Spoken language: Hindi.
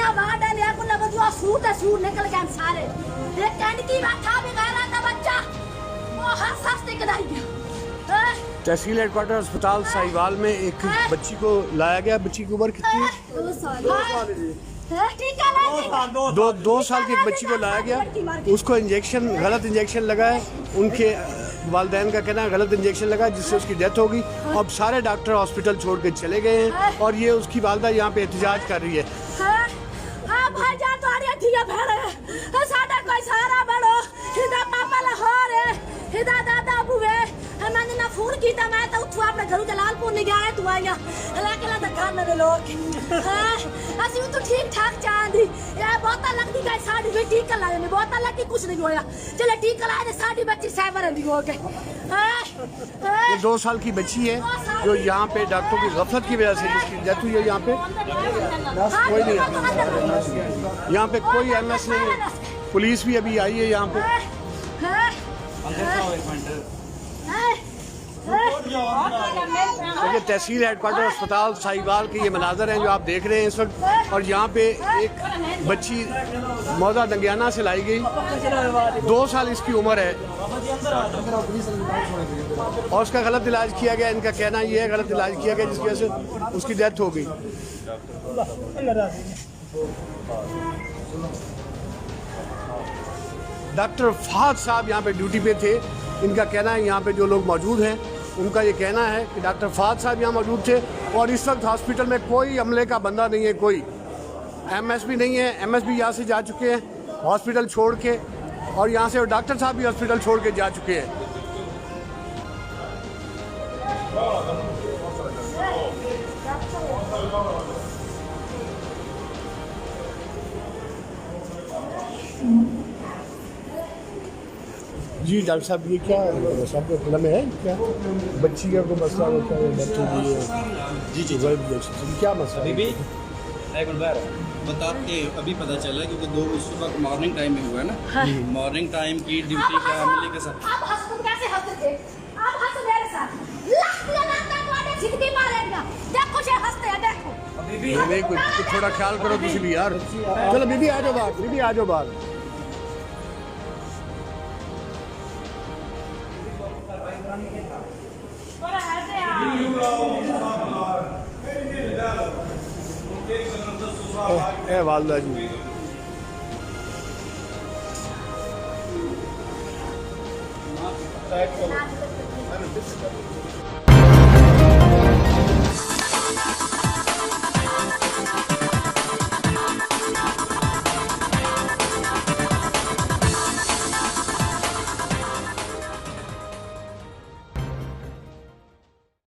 का बाहर डाले को लगा जो सूट निकल गए सारे एक कैंड की बैठा भी गया था बच्चा वो हर सस्ते कदाई गया। तहसील हेडक्वार्टर अस्पताल साहिवाल में एक बच्ची को लाया गया। बच्ची की उम्र कितनी है? 2 साल। दो साल की एक बच्ची को लाया गया। उसको इंजेक्शन गलत इंजेक्शन लगा है। उनके वालिदैन का कहना है गलत इंजेक्शन लगा जिससे उसकी डेथ होगी। अब सारे डॉक्टर हॉस्पिटल छोड़ के चले गए हैं और ये उसकी वालिदा यहाँ पे एहतजाज कर रही है। भाईजान तो आरिया ठीक है साडा कोई सहारा बड़ो हिदा पापा लाहौर है हिदा दादा बुवे मैंने ना फोन किया मैं तो उठवा अपने घर जलालपुर नहीं गया तू आया हलाकला दुकान में लोग हां असि तो ठीक ठाक चांदी ये बहुत लगती गई साड़ी भी ठीक कर लाने बहुत लगी कुछ नहीं होया चले ठीक कर लाए साड़ी बच्ची साइबर नहीं हो गए। ये 2 साल की बच्ची है जो यहाँ पे डॉक्टरों की गफलत की वजह से जिसकी डेथ हुई है। यहाँ पे कोई नहीं है, यहाँ पे कोई एमएस नहीं है। पुलिस भी अभी आई है यहाँ पे। देखिए तहसील हेडक्वार्टर अस्पताल साहिवाल के ये मनाजर हैं जो आप देख रहे हैं इस वक्त। और यहाँ पे एक बच्ची मौजा दंगियाना से लाई गई। 2 साल इसकी उम्र है और उसका गलत इलाज किया गया। इनका कहना ये है गलत इलाज किया गया जिसकी वजह से उसकी डेथ हो गई। डॉक्टर फहद साहब यहाँ पे ड्यूटी पे थे। इनका कहना है यहाँ पे जो लोग मौजूद हैं उनका ये कहना है कि डॉक्टर फहद साहब यहाँ मौजूद थे और इस वक्त हॉस्पिटल में कोई अमले का बंदा नहीं है, कोई एमएस भी नहीं है। एमएस भी यहाँ से जा चुके हैं हॉस्पिटल छोड़ के और यहाँ से डॉक्टर साहब भी हॉस्पिटल छोड़ के जा चुके हैं। जी डॉक्टर साहब ये क्या सब फिल्म है क्या बच्ची का कोई मसला होता है? जी जी क्या मसला अभी बता के अभी पता चला क्योंकि 2 सुबह मॉर्निंग टाइम में हुआ है ना। मॉर्निंग टाइम की ड्यूटी का अमले के साथ आप हंस कैसे हंसते थे आप हंस मेरे साथ लाख लगाता तुम्हारे जिंदगी मारेगा देखो से हंसते हैं देखो बीबी कुछ थोड़ा ख्याल करो किसी भी यार। चलो बीबी आ जाओ बाहर, बीबी आ जाओ बाहर। ए वालदा जी